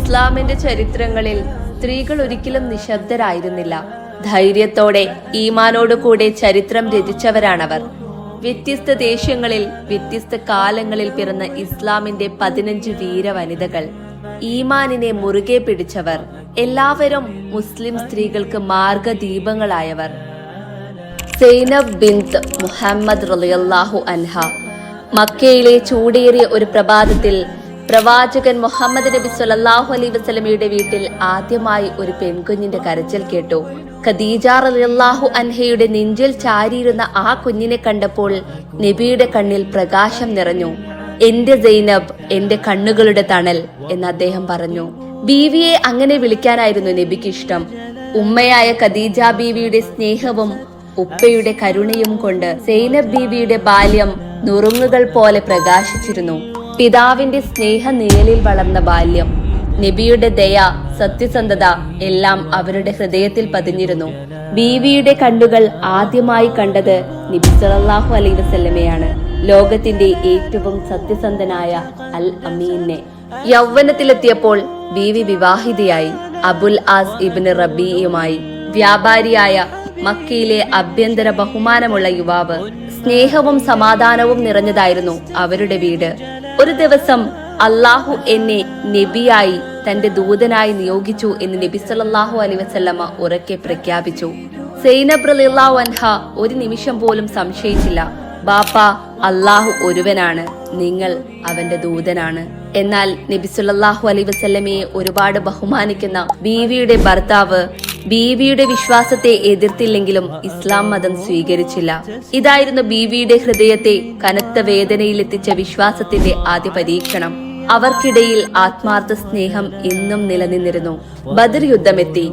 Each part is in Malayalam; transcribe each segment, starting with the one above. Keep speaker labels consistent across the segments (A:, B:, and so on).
A: ഇസ്ലാമിന്റെ ചരിത്രങ്ങളിൽ സ്ത്രീകൾ ഒരിക്കലും നിശബ്ദരായിരുന്നില്ല. ധൈര്യത്തോടെ ഈമാനോടു കൂടെ ചരിത്രം രചിച്ചവരാണവർ. വ്യത്യസ്ത ദേശങ്ങളിൽ വ്യത്യസ്ത കാലങ്ങളിൽ പിറന്ന ഇസ്ലാമിന്റെ 15 വീരവനിതകൾ, ഈമാനിനെ മുറുകെ പിടിച്ചവർ, എല്ലാവരും മുസ്ലിം സ്ത്രീകൾക്ക് മാർഗദീപങ്ങളായവർ. സൈനബ് ബിൻത് മുഹമ്മദ് റളിയല്ലാഹു അൻഹ. മക്കയിലെ ചൂടേറിയ ഒരു പ്രഭാതത്തിൽ പ്രവാചകൻ മുഹമ്മദ് നബി സ്വല്ലല്ലാഹു അലൈഹി വസല്ലമയുടെ വീട്ടിൽ ആദ്യമായി ഒരു പെൺകുഞ്ഞിന്റെ കരച്ചിൽ കേട്ടു. ഖദീജ റളിയല്ലാഹു അൻഹയുടെ നെഞ്ചിൽ ചാരിയിരുന്ന ആ കുഞ്ഞിനെ കണ്ടപ്പോൾ നബിയുടെ കണ്ണിൽ പ്രകാശം നിറഞ്ഞു. എന്റെ സൈനബ്, എന്റെ കണ്ണുകളുടെ തണൽ എന്ന് അദ്ദേഹം പറഞ്ഞു. ബീവിയെ അങ്ങനെ വിളിക്കാനായിരുന്നു നബിക്ക് ഇഷ്ടം. ഉമ്മയായ ഖദീജ ബീവിയുടെ സ്നേഹവും ഉപ്പയുടെ കരുണയും കൊണ്ട് സൈനബ് ബീവിയുടെ ബാല്യം നുറുങ്ങുകൾ പോലെ പ്രകാശിച്ചിരുന്നു. പിതാവിന്റെ സ്നേഹ നിഴലിൽ വളർന്ന ബാല്യം, നബിയുടെ ദയ, സത്യസന്ധത എല്ലാം അവരുടെ ഹൃദയത്തിൽ പതിഞ്ഞിരുന്നു. ബീവിയുടെ കണ്ണുകൾ ആദ്യമായി കണ്ടത് നബി സല്ലല്ലാഹു അലൈഹി വസല്ലമയാണ്, ലോകത്തിന്റെ ഏറ്റവും സത്യസന്ധനായ അൽ അമീനെ. യൗവനത്തിലെത്തിയപ്പോൾ ബീവി വിവാഹിതയായി. അബുൽ ആസ് ഇബ്നു റബീയുമായി. വ്യാപാരിയായ മക്കയിലെ ആഭ്യന്തര ബഹുമാനമുള്ള യുവാവ്. സ്നേഹവും സമാധാനവും നിറഞ്ഞതായിരുന്നു അവരുടെ വീട്. ഒരു ദിവസം അള്ളാഹു എന്നെ നബിയായി, തന്റെ ദൂതനായി നിയോഗിച്ചു എന്ന് നബി സല്ലല്ലാഹു അലൈഹി വസല്ലമ ഉറക്കെ പ്രഖ്യാപിച്ചു. സൈനബ് റളിയല്ലാഹു അൻഹ ഒരു നിമിഷം പോലും സംശയിച്ചില്ല. ബാപ്പ, അള്ളാഹു ഒരുവനാണ്, നിങ്ങൾ അവന്റെ ദൂതനാണ്. എന്നാൽ നബി സല്ലല്ലാഹു അലൈഹി വസല്ലമയെ ഒരുപാട് ബഹുമാനിക്കുന്ന ബീവിയുടെ ഭർത്താവ് ബീവിയുടെ വിശ്വാസത്തെ എതിർത്തില്ലെങ്കിലും ഇസ്ലാം മതം സ്വീകരിച്ചില്ല. ഇതായിരുന്നു ബീവിയുടെ ഹൃദയത്തെ കനത്ത വേദനയിലെത്തിച്ച വിശ്വാസത്തിന്റെ ആദ്യ പരീക്ഷണം. അവർക്കിടയിൽ ആത്മാർത്ഥ സ്നേഹം എന്നും നിലനിന്നിരുന്നു. ബദർ യുദ്ധമെത്തി.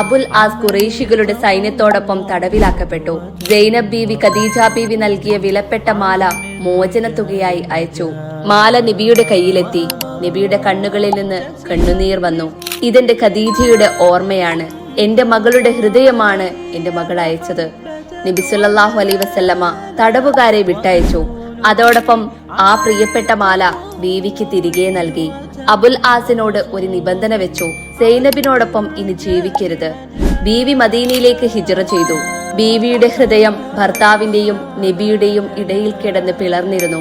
A: അബുൽ ആസ് ഖുറൈശികളുടെ സൈന്യത്തോടൊപ്പം തടവിലാക്കപ്പെട്ടു. സൈനബ് ബീവി ഖദീജ ബീവി നൽകിയ വിലപ്പെട്ട മാല മോചനത്തുകയായി അയച്ചു. മാല നബിയുടെ കയ്യിലെത്തി. നബിയുടെ കണ്ണുകളിൽ നിന്ന് കണ്ണുനീർ വന്നു. ഇതെന്റെ ഖദീജയുടെ ഓർമ്മയാണ്, എന്റെ മകളുടെ ഹൃദയമാണ് എന്റെ മകൾ അയച്ചത്. നബി സല്ലല്ലാഹു അലൈഹി വസല്ലമ തടവുകാരെ വിട്ടയച്ചു. അതോടൊപ്പം ആ പ്രിയപ്പെട്ട മാല ബീവിക്ക് തിരികെ നൽകി. അബുൽ ആസിനോട് ഒരു നിബന്ധന വെച്ചു, സൈനബിനോടൊപ്പം ഇനി ജീവിക്കരുത്. ബീവി മദീനയിലേക്ക് ഹിജ്റ ചെയ്തു. ബീവിയുടെ ഹൃദയം ഭർത്താവിന്റെയും നബിയുടെയും ഇടയിൽ കിടന്ന് പിളർന്നിരുന്നു.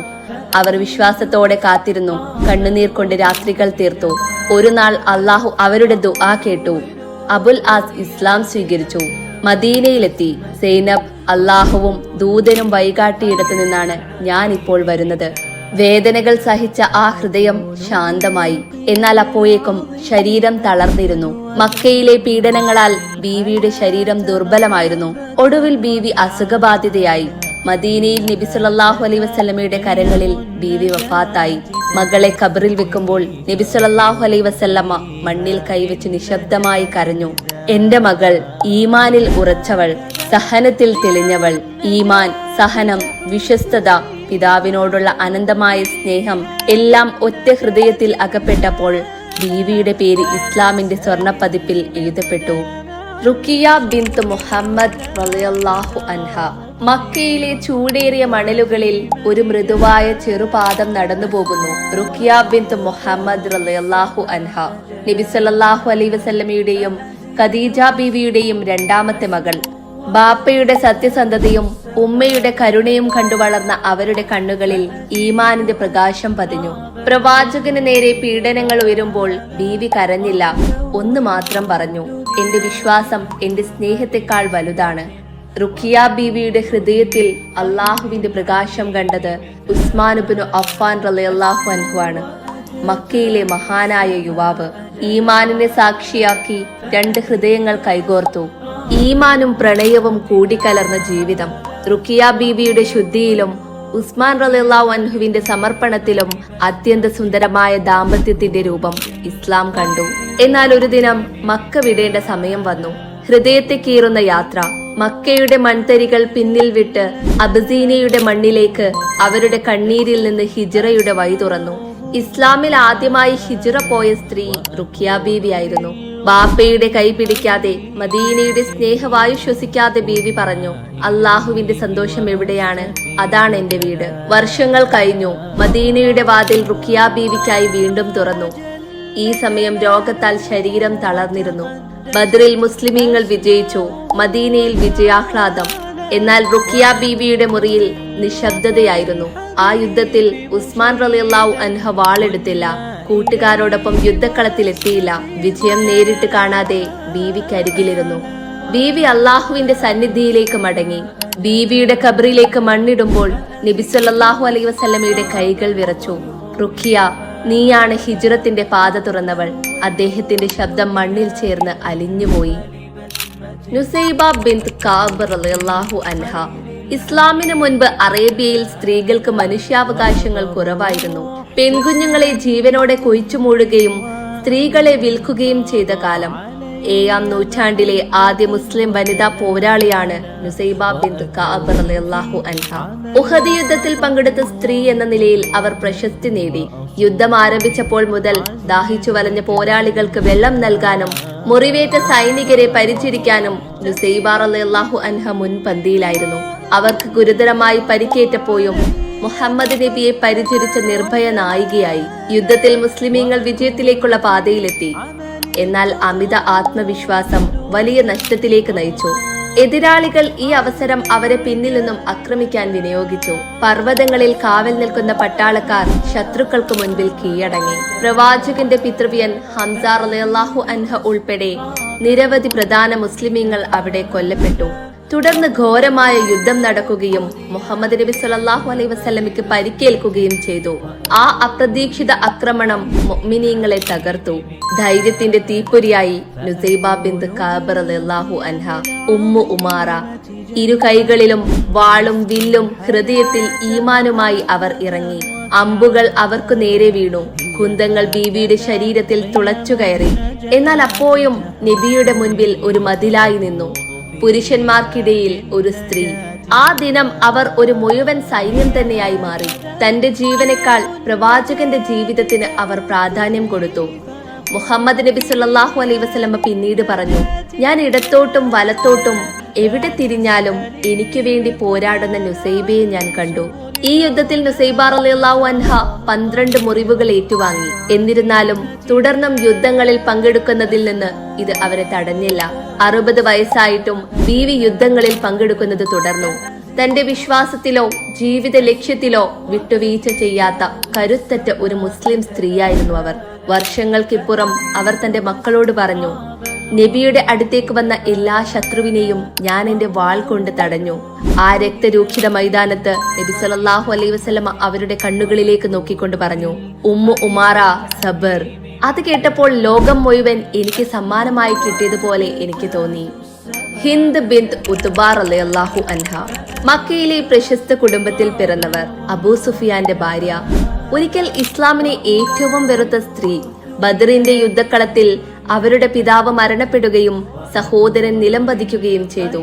A: അവർ വിശ്വാസത്തോടെ കാത്തിരുന്നു. കണ്ണുനീർ കൊണ്ട് രാത്രികൾ തീർത്തു. ഒരു നാൾ അള്ളാഹു അവരുടെ ദുആ കേട്ടു. അബുൽ ആസ് ഇസ്ലാം സ്വീകരിച്ചു. മദീനയിലെത്തി. സൈനബ്, അള്ളാഹുവും ദൂതനും വഴികാട്ടിയിടത്തു നിന്നാണ് ഞാൻ ഇപ്പോൾ വരുന്നത്. വേദനകൾ സഹിച്ച ആ ഹൃദയം ശാന്തമായി. എന്നാൽ അപ്പോഴേക്കും ശരീരം തളർന്നിരുന്നു. മക്കയിലെ പീഡനങ്ങളാൽ ബീവിയുടെ ശരീരം ദുർബലമായിരുന്നു. ഒടുവിൽ ബീവി അസുഖബാധിതയായി. മദീനയിൽ നബി സല്ലല്ലാഹു അലൈഹി വസല്ലമയുടെ കരങ്ങളിൽ ബീവി വഫാത്തായി. മകളെ ഖബറിൽ വെക്കുമ്പോൾ നബി സല്ലല്ലാഹു അലൈഹി വസല്ലമ മണ്ണിൽ കൈവച്ച് നിശബ്ദമായി കരഞ്ഞു. എന്റെ മകൾ, ഈമാനിൽ ഉറച്ചവൾ, സഹനത്തിൽ തെളിഞ്ഞവൾ. ഈമാൻ, സഹനം, വിശ്വസ്തത, പിതാവിനോടുള്ള അനന്തമായ സ്നേഹം എല്ലാം ഒറ്റ ഹൃദയത്തിൽ അകപ്പെട്ടപ്പോൾ ബീവിയുടെ പേര് ഇസ്ലാമിന്റെ സ്വർണപ്പതിപ്പിൽ എഴുതപ്പെട്ടു. റുഖിയ ബിൻത് മുഹമ്മദ് റളിയല്ലാഹു അൻഹ. മക്കയിലെ ചൂടേറിയ മണലുകളിൽ ഒരു മൃദുവായ ചെറുപാദം നടന്നു പോകുന്നു. റുഖിയ ബിൻത് മുഹമ്മദ് റളിയല്ലാഹു അൻഹ നബി സല്ലല്ലാഹു അലൈഹി വസല്ലമയുടെയും ഖദീജ ബീവിയുടെയും രണ്ടാമത്തെ മകൾ. ബാപ്പയുടെ സത്യസന്ധതയും ഉമ്മയുടെ കരുണയും കണ്ടു വളർന്ന അവരുടെ കണ്ണുകളിൽ ഈമാനിന്റെ പ്രകാശം പതിഞ്ഞു. പ്രവാചകന് നേരെ പീഡനങ്ങൾ ഉയരുമ്പോൾ ബീവി കരഞ്ഞില്ല. ഒന്ന് മാത്രം പറഞ്ഞു, എന്റെ വിശ്വാസം എന്റെ സ്നേഹത്തെക്കാൾ വലുതാണ്. റുഖിയ ബീവിയുടെ ഹൃദയത്തിൽ അള്ളാഹുവിന്റെ പ്രകാശം കണ്ടത് ഉസ്മാൻ ഇബ്നു അഫ്ഫാൻ റളിയല്ലാഹു അൻഹു ആണ്. മക്കയിലെ മഹാനായ യുവാവ്. ഈമാനിനെ സാക്ഷിയാക്കി 2 ഹൃദയങ്ങൾ കൈകോർത്തു. ഈമാനും പ്രണയവും കൂടിക്കലർന്ന ജീവിതം. റുഖിയ ബീവിയുടെ ശുദ്ധിയിലും ഉസ്മാൻ റളിയല്ലാഹു അൻഹുവിന്റെ സമർപ്പണത്തിലും അത്യന്ത സുന്ദരമായ ദാമ്പത്യത്തിന്റെ രൂപം ഇസ്ലാം കണ്ടു. എന്നാൽ ഒരു ദിനം മക്ക വിടേണ്ട സമയം വന്നു. ഹൃദയത്തെ കീറുന്ന യാത്ര. മക്കയുടെ മൺതരികൾ പിന്നിൽ വിട്ട് അബസീനിയയുടെ മണ്ണിലേക്ക് അവരുടെ കണ്ണീരിൽ നിന്ന് ഹിജ്റയുടെ വഴി തുറന്നു. ഇസ്ലാമിൽ ആദ്യമായി ഹിജ്റ പോയ സ്ത്രീ റുഖിയ ബീവി ആയിരുന്നു. ബാപ്പയുടെ കൈ പിടിക്കാതെ, മദീനയുടെ സ്നേഹവായു ശ്വസിക്കാതെ ബീവി പറഞ്ഞു, അള്ളാഹുവിന്റെ സന്തോഷം എവിടെയാണ്? അതാണ് എന്റെ വീട്. വർഷങ്ങൾ കഴിഞ്ഞു. മദീനയുടെ വാതിൽ റുഖിയ ബീവിക്കായി വീണ്ടും തുറന്നു. ഈ സമയം രോഗത്താൽ ശരീരം തളർന്നിരുന്നു. ബദ്രിൽ മുസ്ലിമീങ്ങൾ വിജയിച്ചു. മദീനയിൽ വിജയാഹ്ലാദം. എന്നാൽ റുഖിയ ബീവിയുടെ മുറിയിൽ നിശബ്ദതയായിരുന്നു. ആ യുദ്ധത്തിൽ ഉസ്മാൻ റളിയല്ലാഹു അൻഹു വാളെടുത്തില്ല. കൂട്ടുകാരോടൊപ്പം യുദ്ധക്കളത്തിലെത്തിയില്ല. വിജയം നേരിട്ട് കാണാതെ ബീവിക്കരികിലിരുന്നു. ബീവി അള്ളാഹുവിന്റെ സന്നിധിയിലേക്ക് മടങ്ങി. ബീവിയുടെ ഖബറിലേക്ക് മണ്ണിടുമ്പോൾ നബി സല്ലല്ലാഹു അലൈഹി വസല്ലമയുടെ കൈകൾ വിറച്ചു. റുഖിയ, നീയാണ് ഹിജ്റത്തിന്റെ പാത തുറന്നവൾ. അദ്ദേഹത്തിന്റെ ശബ്ദം മണ്ണിൽ ചേർന്ന് അലിഞ്ഞുപോയി. നുസൈബ ബിൻത് കഅബ് റളിയല്ലാഹു അൻഹ. ഇസ്ലാമിന് മുൻപ് അറേബ്യയിൽ സ്ത്രീകൾക്ക് മനുഷ്യാവകാശങ്ങൾ കുറവായിരുന്നു. പെൺകുഞ്ഞുങ്ങളെ ജീവനോടെ കൊഴിച്ചു മൂടുകയും സ്ത്രീകളെ വിൽക്കുകയും ചെയ്ത കാലം. 7-ാം നൂറ്റാണ്ടിലെ ആദ്യ മുസ്ലിം വനിതാ പോരാളിയാണ് നുസൈബ ബിൻത് കഅബ് റളിയല്ലാഹു അൻഹ. ഉഹദ് യുദ്ധത്തിൽ പങ്കെടുത്ത സ്ത്രീ എന്ന നിലയിൽ അവർ പ്രശസ്തി നേടി. യുദ്ധം ആരംഭിച്ചപ്പോൾ മുതൽ ദാഹിച്ചു വലഞ്ഞ പോരാളികൾക്ക് വെള്ളം നൽകാനും മുറിവേറ്റ സൈനികരെ പരിചരിക്കാനും നുസൈബ റളിയല്ലാഹു അൻഹ മുൻപന്തിയിലായിരുന്നു. അവർക്ക് ഗുരുതരമായി പരിക്കേറ്റപ്പോഴും മുഹമ്മദ് നബിയെ പരിചരിച്ച നിർഭയ നായികയായി. യുദ്ധത്തിൽ മുസ്ലിമീങ്ങൾ വിജയത്തിലേക്കുള്ള പാതയിലെത്തി. എന്നാൽ അമിത ആത്മവിശ്വാസം വലിയ നഷ്ടത്തിലേക്ക് നയിച്ചു. എതിരാളികൾ ഈ അവസരം അവരെ പിന്നിൽ നിന്നും ആക്രമിക്കാൻ വിനിയോഗിച്ചു. പർവ്വതങ്ങളിൽ കാവൽ നിൽക്കുന്ന പട്ടാളക്കാർ ശത്രുക്കൾക്ക് മുൻപിൽ കീഴടങ്ങി. പ്രവാചകന്റെ പിതൃവ്യൻ ഹംസ റളിയല്ലാഹു അൻഹു ഉൾപ്പെടെ നിരവധി പ്രധാന മുസ്ലിമീങ്ങൾ അവിടെ കൊല്ലപ്പെട്ടു. തുടർന്ന് ഘോരമായ യുദ്ധം നടക്കുകയും മുഹമ്മദ് നബി സല്ലല്ലാഹു അലൈഹി വസല്ലമയ്ക്ക് പരിക്കേൽക്കുകയും ചെയ്തു. ആ അപ്രതീക്ഷിത ആക്രമണം മുഅ്മിനീങ്ങളെ തകർത്തു. ധൈര്യത്തിന്റെ തീപ്പൊരിയായി നുസൈബ ബിൻത് കഅബ് റളിയല്ലാഹു അൻഹ. ഉമ്മു ഉമാറ. ഇരു കൈകളിലും വാളും വില്ലും, ഹൃദയത്തിൽ ഈമാനുമായി അവർ ഇറങ്ങി. അമ്പുകൾ അവർക്ക് നേരെ വീണു. കുന്തങ്ങൾ ബീവിയുടെ ശരീരത്തിൽ തുളച്ചുകയറി. എന്നാൽ അപ്പോഴും നബിയുടെ മുൻപിൽ ഒരു മതിലായി നിന്നു. പുരുഷന്മാർക്കിടയിൽ ഒരു സ്ത്രീ. ആ ദിനം അവർ ഒരു മുഴുവൻ സൈന്യം തന്നെയായി മാറി. തന്റെ ജീവനേക്കാൾ പ്രവാചകന്റെ ജീവിതത്തിന് അവർ പ്രാധാന്യം കൊടുത്തു. മുഹമ്മദ് നബി സല്ലല്ലാഹു അലൈഹി വസല്ലമ പിന്നീട് പറഞ്ഞു, ഞാൻ ഇടത്തോട്ടും വലത്തോട്ടും എവിടെ തിരിഞ്ഞാലും എനിക്ക് വേണ്ടി പോരാടുന്ന നുസൈബയെ ഞാൻ കണ്ടു. ഈ യുദ്ധത്തിൽ നുസൈബ റളിയല്ലാഹു അൻഹ 12 മുറിവുകൾ ഏറ്റുവാങ്ങി. എന്നിരുന്നാലും തുടർന്നും യുദ്ധങ്ങളിൽ പങ്കെടുക്കുന്നതിൽ നിന്ന് ഇത് അവരെ തടഞ്ഞില്ല. 60 വയസ്സായിട്ടും ബീവി യുദ്ധങ്ങളിൽ പങ്കെടുക്കുന്നത് തുടർന്നു. തന്റെ വിശ്വാസത്തിലോ ജീവിത ലക്ഷ്യത്തിലോ വിട്ടുവീഴ്ച ചെയ്യാത്ത കരുത്തറ്റ ഒരു മുസ്ലിം സ്ത്രീയായിരുന്നു അവർ. വർഷങ്ങൾക്കിപ്പുറം അവർ തന്റെ മക്കളോട് പറഞ്ഞു, നബിയുടെ അടുത്തേക്ക് വന്ന എല്ലാ ശത്രുവിനെയും ഞാൻ എന്റെ വാൾ കൊണ്ട് തടഞ്ഞു. ആ രക്തരൂക്ഷിത മൈതാനത്ത് നബി സല്ലല്ലാഹു അലൈഹി വസല്ലമ അവരുടെ കണ്ണുകളിലേക്ക് നോക്കിക്കൊണ്ട് പറഞ്ഞു, ഉമ്മു ഉമാറ സബർ. അത് കേട്ടപ്പോൾ ലോകം മുഴുവൻ എനിക്ക് സമ്മാനമായി കിട്ടിയതുപോലെ എനിക്ക് തോന്നി. ഹിന്ദ് ബിൻത് ഉത്ബ റളിയല്ലാഹു അൻഹ. മക്കയിലെ പ്രശസ്ത കുടുംബത്തിൽ പിറന്നവർ. അബൂ സുഫിയാന്റെ ഭാര്യ. ഒരിക്കൽ ഇസ്ലാമിനെ ഏറ്റവും വെറുത്ത സ്ത്രീ. ബദറിന്റെ യുദ്ധക്കളത്തിൽ അവരുടെ പിതാവ് മരണപ്പെടുകയും സഹോദരൻ നിലംപതിക്കുകയും ചെയ്തു.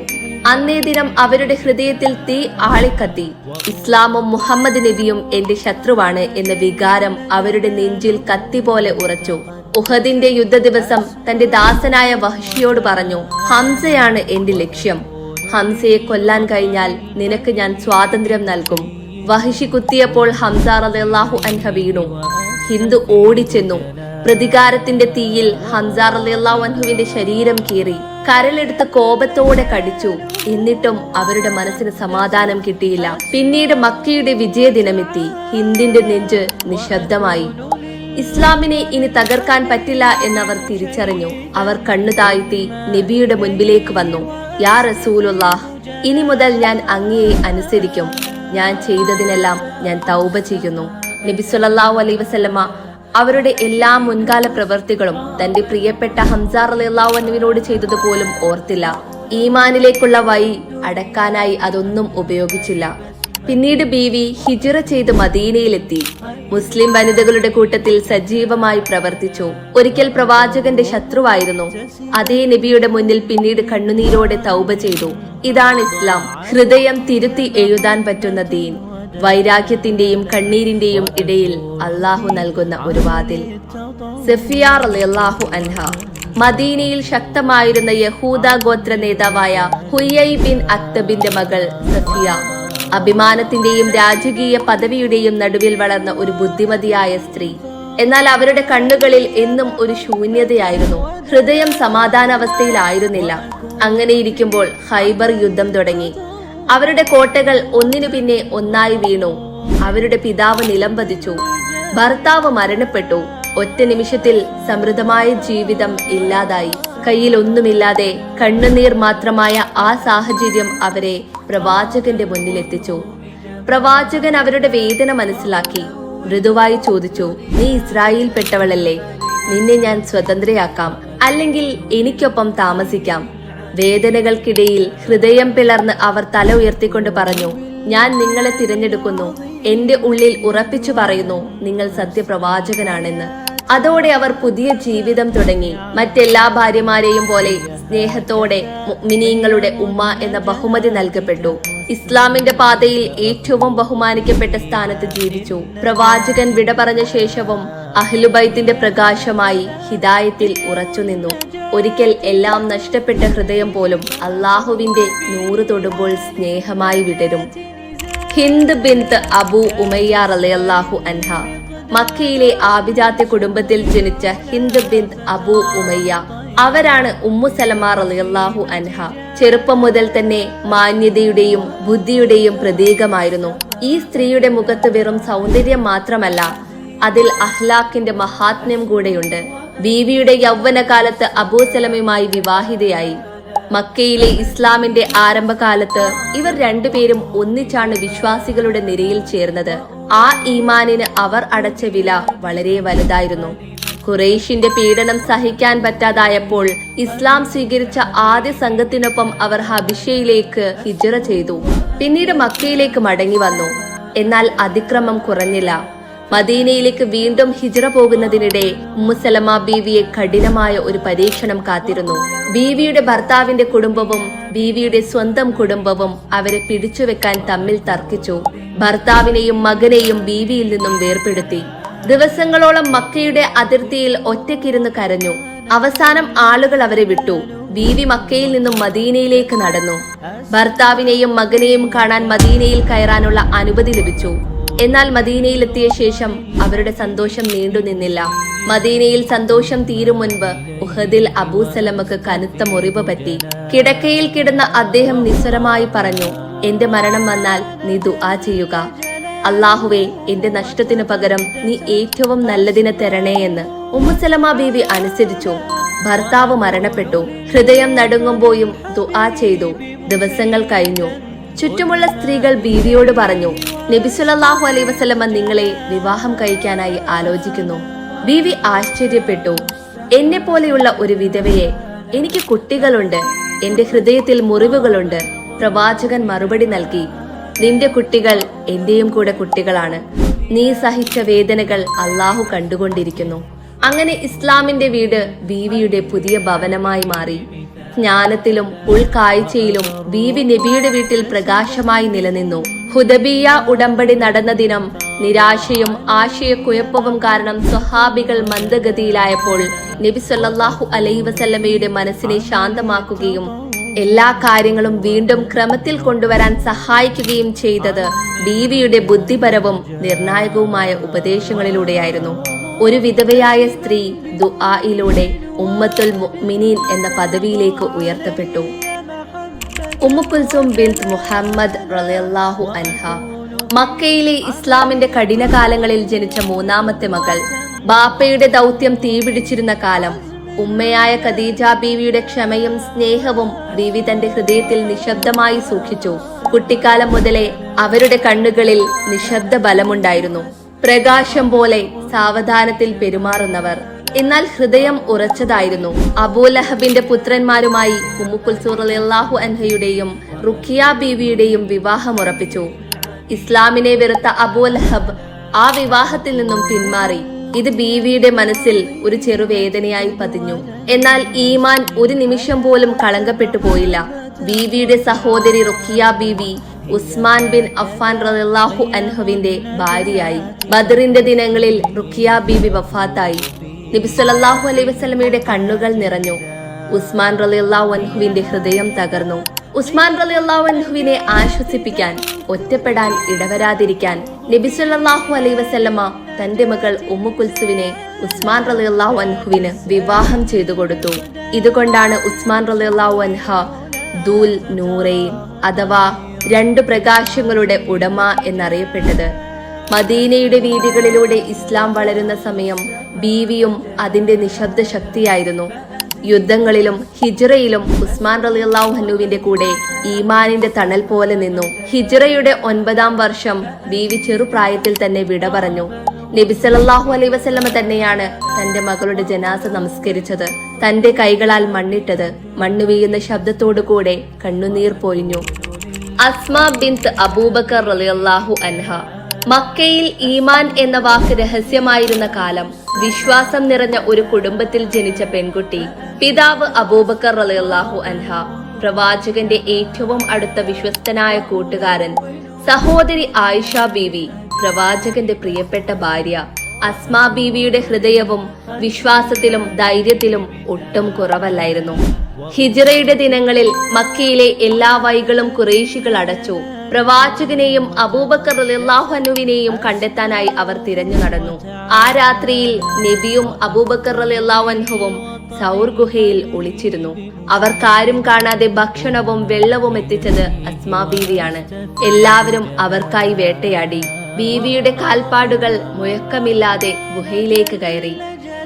A: അന്നേ ദിനം അവരുടെ ഹൃദയത്തിൽ തീ ആളിക്കത്തി. ഇസ്ലാമും മുഹമ്മദ് നബിയും എന്റെ ശത്രുവാണ് എന്ന വികാരം അവരുടെ നെഞ്ചിൽ കത്തി പോലെ ഉറച്ചു. ഉഹദിന്റെ യുദ്ധ ദിവസം തന്റെ ദാസനായ വഹ്ഷിയോട് പറഞ്ഞു, ഹംസയാണ് എന്റെ ലക്ഷ്യം. ഹംസയെ കൊല്ലാൻ കഴിഞ്ഞാൽ നിനക്ക് ഞാൻ സ്വാതന്ത്ര്യം നൽകും. വഹ്ഷി കുത്തിയപ്പോൾ ഹംസ റളിയല്ലാഹു അൻഹു വീണു. ഹിന്ദു ഓടിച്ചെന്നു. പ്രതികാരത്തിന്റെ തീയിൽ ഹംസ റളിയല്ലാഹു അൻഹുവിന്റെ ശരീരം കീറി. കരലെടുത്ത് കോപത്തോടെ കടിച്ചു. എന്നിട്ടും അവരുടെ മനസ്സിന് സമാധാനം കിട്ടിയില്ല. പിന്നീട് മക്കയുടെ വിജയദിനമെത്തി. ഹിന്ദിന്റെ നെഞ്ച് നിശബ്ദമായി. ഇസ്ലാമിനെ ഇനി തകർക്കാൻ പറ്റില്ല എന്നവർ തിരിച്ചറിഞ്ഞു. അവർ കണ്ണു താഴ്ത്തി നബിയുടെ മുൻപിലേക്ക് വന്നു. യാ റസൂലുള്ളാഹ്, ഇനി മുതൽ ഞാൻ അങ്ങയെ അനുസരിക്കും. ഞാൻ ചെയ്തതിനെല്ലാം ഞാൻ തൗബ ചെയ്യുന്നു. നബി സല്ലല്ലാഹു അലൈഹി വസല്ലമ അവരുടെ എല്ലാ മുൻകാല പ്രവൃത്തികളും തന്റെ പ്രിയപ്പെട്ട ഹംസ റളിയല്ലാഹു അൻഹുവിനോട് ചെയ്തതുപോലും ഓർത്തില്ല. ഈമാനിലേക്കുള്ള വഴി അടക്കാനായി അതൊന്നും ഉപയോഗിച്ചില്ല. പിന്നീട് ബീവി ഹിജ്റ ചെയ്ത് മദീനയിലെത്തി. മുസ്ലിം വനിതകളുടെ കൂട്ടത്തിൽ സജീവമായി പ്രവർത്തിച്ചു. ഒരിക്കൽ പ്രവാചകന്റെ ശത്രുവായിരുന്നു. അതേ നബിയുടെ മുന്നിൽ പിന്നീട് കണ്ണുനീരോടെ തൗബ ചെയ്തു. ഇതാണ് ഇസ്ലാം, ഹൃദയം തിരുത്തി എഴുതാൻ പറ്റുന്ന ദീൻ. വൈരാഗ്യത്തിന്റെയും കണ്ണീരിന്റെയും ഇടയിൽ അള്ളാഹു നൽകുന്ന ഒരു വാതിൽ. സഫിയ റളിയല്ലാഹു അൻഹ. മദീനയിൽ ശക്തമായിരുന്ന യഹൂദ ഗോത്ര നേതാവായ ഹുയൈ ബിൻ അക്തബിന്റെ മകൾ സഫിയ. അഭിമാനത്തിന്റെയും രാജകീയ പദവിയുടെയും നടുവിൽ വളർന്ന ഒരു ബുദ്ധിമതിയായ സ്ത്രീ. എന്നാൽ അവരുടെ കണ്ണുകളിൽ എന്നും ഒരു ശൂന്യതയായിരുന്നു. ഹൃദയം സമാധാനാവസ്ഥയിലായിരുന്നില്ല. അങ്ങനെയിരിക്കുമ്പോൾ ഖൈബർ യുദ്ധം തുടങ്ങി. അവരുടെ കോട്ടകൾ ഒന്നിനു പിന്നെ ഒന്നായി വീണു. അവരുടെ പിതാവ് നിലംപതിച്ചു. ഭർത്താവ് മരണപ്പെട്ടു. ഒറ്റ നിമിഷത്തിൽ സമൃദ്ധമായ ജീവിതം ഇല്ലാതായി. കയ്യിൽ ഒന്നുമില്ലാതെ കണ്ണുനീർ മാത്രമായ ആ സാഹചര്യം അവരെ പ്രവാചകന്റെ മുന്നിലെത്തിച്ചു. പ്രവാചകൻ അവരുടെ വേദന മനസ്സിലാക്കി. മൃദുവായി ചോദിച്ചു, നീ ഇസ്രായേൽ പെട്ടവളല്ലേ? നിന്നെ ഞാൻ സ്വതന്ത്രയാക്കാം, അല്ലെങ്കിൽ എനിക്കൊപ്പം താമസിക്കാം. വേദനകൾക്കിടയിൽ ഹൃദയം പിളർന്ന് അവർ തല ഉയർത്തിക്കൊണ്ട് പറഞ്ഞു, ഞാൻ നിങ്ങളെ തിരഞ്ഞെടുക്കുന്നു. എന്റെ ഉള്ളിൽ ഉറപ്പിച്ചു പറയുന്നു, നിങ്ങൾ സത്യപ്രവാചകനാണെന്ന്. അതോടെ അവർ പുതിയ ജീവിതം തുടങ്ങി. മറ്റെല്ലാ ഭാര്യമാരെയും പോലെ സ്നേഹത്തോടെ മുഅ്മിനീങ്ങളുടെ ഉമ്മ എന്ന ബഹുമതി നൽകപ്പെട്ടു. ഇസ്ലാമിന്റെ പാതയിൽ ഏറ്റവും ബഹുമാനിക്കപ്പെട്ട സ്ഥാനത്ത് ജീവിച്ചു. പ്രവാചകൻ വിട പറഞ്ഞ ശേഷവും അഹ്ലുബൈത്തിന്റെ പ്രകാശമായി ഹിദായത്തിൽ ഉറച്ചുനിന്നു. ഒരിക്കൽ എല്ലാം നഷ്ടപ്പെട്ട ഹൃദയം പോലും അള്ളാഹുവിന്റെ നൂറ് തൊടുമ്പോൾ സ്നേഹമായി വിടരും. ഹിന്ദ് ബിൻത് അബൂ ഉമയ്യ റളിയല്ലാഹു അൻഹ. മക്കയിലെ ആബിജാത്തെ കുടുംബത്തിൽ ജനിച്ച ഹിന്ദ് ബിൻത് അബൂ ഉമയ്യ, അവരാണ് ഉമ്മു സലമ റളിയല്ലാഹു അൻഹ. ചെറുപ്പം മുതൽ തന്നെ മാന്യതയുടെയും ബുദ്ധിയുടെയും പ്രതീകമായിരുന്നു. ഈ സ്ത്രീയുടെ മുഖത്ത് വെറും സൗന്ദര്യം മാത്രമല്ല, അതിൽ അഹ്ലാഖിന്റെ മഹാത്മ്യം കൂടെയുണ്ട്. ബീവിയുടെ യൗവനകാലത്ത് അബൂ സലമയുമായി വിവാഹിതയായി. മക്കയിലെ ഇസ്ലാമിന്റെ ആരംഭകാലത്ത് ഇവർ രണ്ടുപേരും ഒന്നിച്ചാണ് വിശ്വാസികളുടെ നിരയിൽ ചേർന്നത്. ആ ഈമാനിന് അവർ അടച്ച വില വളരെ വലുതായിരുന്നു. ഖുറൈശിന്റെ പീഡനം സഹിക്കാൻ പറ്റാതായപ്പോൾ ഇസ്ലാം സ്വീകരിച്ച ആദ്യ സംഘത്തിനൊപ്പം അവർ ഹബിഷയിലേക്ക് ഹിജ്റ ചെയ്തു. പിന്നീട് മക്കയിലേക്ക് മടങ്ങി വന്നു. എന്നാൽ അതിക്രമം കുറഞ്ഞില്ല. മദീനയിലേക്ക് വീണ്ടും ഹിജ്റ പോകുന്നതിനിടെ ഉമ്മു സലമ ബീവിയെ കഠിനമായ ഒരു പരീക്ഷണം കാത്തിരുന്നു. ബീവിയുടെ ഭർത്താവിന്റെ കുടുംബവും ബീവിയുടെ സ്വന്തം കുടുംബവും അവരെ പിടിച്ചുവെക്കാൻ തമ്മിൽ തർക്കിച്ചു. ഭർത്താവിനെയും മകനെയും ബീവിയിൽ നിന്നും വേർപെടുത്തി. ദിവസങ്ങളോളം മക്കയുടെ അതിർത്തിയിൽ ഒറ്റയ്ക്കിരുന്ന് കരഞ്ഞു. അവസാനം ആളുകൾ അവരെ വിട്ടു. ബീവി മക്കയിൽ നിന്നും മദീനയിലേക്ക് നടന്നു. ഭർത്താവിനെയും മകനെയും കാണാൻ മദീനയിൽ കയറാനുള്ള അനുമതി ലഭിച്ചു. എന്നാൽ മദീനയിലെത്തിയ ശേഷം അവരുടെ സന്തോഷം നീണ്ടുനിന്നില്ല. മദീനയിൽ സന്തോഷം തീരും മുൻപ് ഉഹദിൽ അബൂ സലമക്ക് കനത്ത മുറിവ് പറ്റി. കിടക്കയിൽ കിടന്ന അദ്ദേഹം നിസ്വരമായി പറഞ്ഞു, എന്റെ മരണം വന്നാൽ നീ ദുആ ചെയ്യുക. അല്ലാഹുവേ, എന്റെ നഷ്ടത്തിനു പകരം നീ ഏറ്റവും നല്ലതിനെ തരണേ എന്ന്. ഉമ്മു സലമ ബീവി അനുസരിച്ചു. ഭർത്താവ് മരണപ്പെട്ടു. ഹൃദയം നടുങ്ങുമ്പോഴും ദുആ ചെയ്തു. ദിവസങ്ങൾ കഴിഞ്ഞു. ചുറ്റുമുള്ള സ്ത്രീകൾ ബീവിയോട് പറഞ്ഞു, നബി സല്ലല്ലാഹു അലൈഹി വസല്ലമ നിങ്ങളെ വിവാഹം കഴിക്കാനായി ആലോചിക്കുന്നു. ബീവി ആശ്ചര്യപ്പെട്ടു. എന്നെ പോലെയുള്ള ഒരു വിധവയെ? എനിക്ക് കുട്ടികളുണ്ട്, എന്റെ ഹൃദയത്തിൽ മുറിവുകളുണ്ട്. പ്രവാചകൻ മറുപടി നൽകി, നിന്റെ കുട്ടികൾ എന്റെയും കൂടെ കുട്ടികളാണ്. നീ സഹിച്ച വേദനകൾ അള്ളാഹു കണ്ടുകൊണ്ടിരിക്കുന്നു. അങ്ങനെ ഇസ്ലാമിന്റെ വീട് ബീവിയുടെ പുതിയ ഭവനമായി മാറി. ജ്ഞാനത്തിലും ഉൾക്കാഴ്ചയിലും ബീവി നബിയുടെ വീട്ടിൽ പ്രകാശമായി നിലനിന്നു. ഹുദബിയ ഉടമ്പടി നടന്ന ദിനം നിരാശയും ആശയക്കുഴപ്പവും കാരണം സ്വഹാബികൾ മന്ദഗതിയിലായപ്പോൾ നബി സല്ലല്ലാഹു അലൈഹി വസല്ലമയുടെ മനസ്സിനെ ശാന്തമാക്കുകയും എല്ലാ കാര്യങ്ങളും വീണ്ടും ക്രമത്തിൽ കൊണ്ടുവരാൻ സഹായിക്കുകയും ചെയ്തത് ബീവിയുടെ ബുദ്ധിപരവും നിർണായകവുമായ ഉപദേശങ്ങളിലൂടെയായിരുന്നു. ഒരു വിധവയായ സ്ത്രീ ദുആയിലൂടെ ഉമ്മത്തുൽ മുഅ്മിനീൻ എന്ന പദവിയിലേക്ക് ഉയർത്തപ്പെട്ടു. ഉമ്മു കുൽസും ബിൻത് മുഹമ്മദ് റളിയല്ലാഹു അൻഹ, മക്കയിലെ ഇസ്ലാമിന്റെ കഠിനകാലങ്ങളിൽ ജനിച്ച മൂന്നാമത്തെ മകൾ. ബാപ്പയുടെ ദൗത്യം തീപിടിച്ചിരുന്ന കാലം. ഉമ്മയായ ഖദീജ ബീവിയുടെ ക്ഷമയും സ്നേഹവും ബീവി തന്റെ ഹൃദയത്തിൽ നിശബ്ദമായി സൂക്ഷിച്ചു. കുട്ടിക്കാലം മുതലേ അവരുടെ കണ്ണുകളിൽ നിശബ്ദ ബലമുണ്ടായിരുന്നു. പ്രകാശം പോലെ സാവധാനത്തിൽ പെരുമാറുന്നവർ, എന്നാൽ ഹൃദയം ഉറച്ചതായിരുന്നു. അബൂലഹബിന്റെ പുത്രന്മാരുമായി ഉമ്മു കുൽസൂം റളിയല്ലാഹു അൻഹയുടെയും റുഖിയ ബീവിയുടെയും വിവാഹം ഉറപ്പിച്ചു. ഇസ്ലാമിനെ വെറുത്ത അബൂലഹബ് ആ വിവാഹത്തിൽ നിന്നും പിന്മാറി. ഇത് ബീവിയുടെ മനസ്സിൽ ഒരു ചെറുവേദനയായി പതിഞ്ഞു. എന്നാൽ ഈമാൻ ഒരു നിമിഷം പോലും കളങ്കപ്പെട്ടു പോയില്ല. ബീവിയുടെ സഹോദരി റുഖിയ ബീവി ഉസ്മാൻ ബിൻ അഫ്ഫാൻ റളിയല്ലാഹു അൻഹുവിന്റെ ഭാര്യയായി. ബദറിന്റെ ദിനങ്ങളിൽ റുഖിയ ബീവി വഫാത്തായി. നബി സല്ലല്ലാഹു അലൈഹി വസല്ലമയുടെ കണ്ണുകൾ നിറഞ്ഞു. ഉസ്മാൻ റളിയല്ലാഹു അൻഹുവിന്റെ ഹൃദയം തകർന്നു. ഉസ്മാൻ റളിയല്ലാഹു അൻഹുവിനെ ആശ്വസിപ്പിക്കാൻ ഒറ്റപ്പെടാൻ ഇടവരാതിരിക്കാൻ നബി സല്ലല്ലാഹു അലൈഹി വസല്ലമ തന്റെ മകൾ ഉമ്മു കുൽസുവിനെ ഉസ്മാൻ റളിയല്ലാഹു അൻഹുവിന് വിവാഹം ചെയ്തു കൊടുത്തു. ഇതുകൊണ്ടാണ് ഉസ്മാൻ റളിയല്ലാഹു അൻഹ ദൂൽ നൂറൈൻ അഥവാ രണ്ട് പ്രകാശങ്ങളുടെ ഉടമ എന്നറിയപ്പെട്ടത്. മദീനയുടെ വീതികളിലൂടെ ഇസ്ലാം വളരുന്ന സമയം ബീവിയും അതിന്റെ നിശബ്ദ ശക്തിയായിരുന്നു. യുദ്ധങ്ങളിലും ഹിജ്റയിലും ഉസ്മാൻ റളിയല്ലാഹു അൻഹുവിന്റെ കൂടെ ഈമാനിന്റെ തണൽ പോലെ നിന്നു. ഹിജ്റയുടെ 9-ാം വർഷം ബീവി ചെറുപ്രായത്തിൽ തന്നെ വിട പറഞ്ഞു. നബി സല്ലല്ലാഹു അലൈഹി വസല്ലമ തന്നെയാണ് തന്റെ മകളുടെ ജനാസ നമസ്കരിച്ചത്. തന്റെ കൈകളാൽ മണ്ണിട്ടത്. മണ്ണ് വീഴുന്ന ശബ്ദത്തോടു കൂടെ കണ്ണുനീർ പൊഴിഞ്ഞു. അസ്മാ ബിൻത് അബൂബക്കർ റളിയല്ലാഹു അൻഹ. മക്കയിൽ ഈമാൻ എന്ന വാക്ക് രഹസ്യമായിരുന്ന കാലം. വിശ്വാസം നിറഞ്ഞ ഒരു കുടുംബത്തിൽ ജനിച്ച പെൺകുട്ടി. പിതാവ് അബൂബക്കർ റളിയല്ലാഹു അൻഹ, പ്രവാചകന്റെ ഏറ്റവും അടുത്ത വിശ്വസ്തനായ കൂട്ടുകാരൻ. സഹോദരി ആയിഷ ബീവി, പ്രവാചകന്റെ പ്രിയപ്പെട്ട ഭാര്യ. അസ്മാ ബീവിയുടെ ഹൃദയവും വിശ്വാസത്തിലും ധൈര്യത്തിലും ഒട്ടും കുറവല്ലായിരുന്നു. ഹിജ്റയുടെ ദിനങ്ങളിൽ മക്കയിലെ എല്ലാ വഴികളും ഖുറൈശികൾ അടച്ചു. പ്രവാചകനെയും അബൂബക്കർ റളിയല്ലാഹു അൻഹുവിനെയും കണ്ടെത്താനായി അവർ തിരഞ്ഞു നടന്നു. ആ രാത്രിയിൽ നബിയും അബൂബക്കർ റളിയല്ലാഹു അൻഹുവും സൗർ ഗുഹയിൽ ഒളിച്ചിരുന്നു. അവർക്കാരും കാണാതെ ഭക്ഷണവും വെള്ളവും എത്തിച്ചത് അസ്മാ ബീവിയാണ്. എല്ലാവരും അവർക്കായി വേട്ടയാടി. ബീവിയുടെ കാൽപ്പാടുകൾ മുഴക്കമില്ലാതെ ഗുഹയിലേക്ക് കയറി.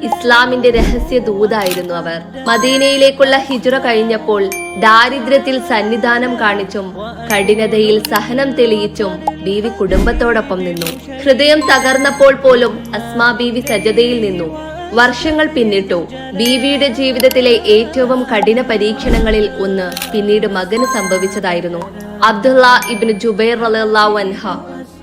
A: ഇസ്ലാമിന്റെ രഹസ്യ ദൂതായിരുന്നു അവർ. മദീനയിലേക്കുള്ള ഹിജ്റ കഴിഞ്ഞപ്പോൾ ദാരിദ്ര്യത്തിൽ സന്നിധാനം കാണിച്ചും കഠിനതയിൽ സഹനം തെളിയിച്ചും ബീവി കുടുംബത്തോടൊപ്പം നിന്നു. ഹൃദയം തകർന്നപ്പോൾ പോലും അസ്മാ ബീവി സജദയിൽ നിന്നു. വർഷങ്ങൾ പിന്നിട്ടു. ബീവിയുടെ ജീവിതത്തിലെ ഏറ്റവും കഠിന പരീക്ഷണങ്ങളിൽ ഒന്ന് പിന്നീട് മകന് സംഭവിച്ചതായിരുന്നു. അബ്ദുള്ള ഇബ്നു ജുബൈർ റളിയല്ലാഹു അൻഹ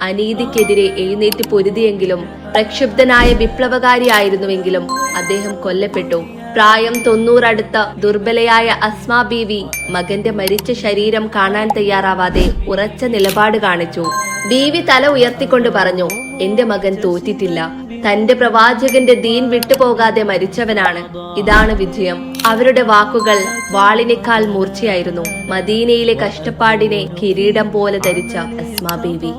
A: അനീതിക്കെതിരെ എഴുന്നേറ്റ് പൊരുതിയെങ്കിലും പ്രക്ഷുബ്ധനായ വിപ്ലവകാരിയായിരുന്നുവെങ്കിലും അദ്ദേഹം കൊല്ലപ്പെട്ടു. പ്രായം 90 അടുത്ത ദുർബലയായ അസ്മാ ബീവി മകന്റെ മരിച്ച ശരീരം കാണാൻ തയ്യാറാവാതെ ഉറച്ച നിലപാട് കാണിച്ചു. ബീവി തല ഉയർത്തിക്കൊണ്ട് പറഞ്ഞു, എന്റെ മകൻ തോറ്റിട്ടില്ല. തന്റെ പ്രവാചകന്റെ ദീൻ വിട്ടുപോകാതെ മരിച്ചവനാണ്. ഇതാണ് വിജയം. അവരുടെ വാക്കുകൾ വാളിനേക്കാൾ മൂർച്ചയായിരുന്നു. മദീനയിലെ കഷ്ടപ്പാടിനെ കിരീടം പോലെ ധരിച്ച അസ്മാ ബീവി.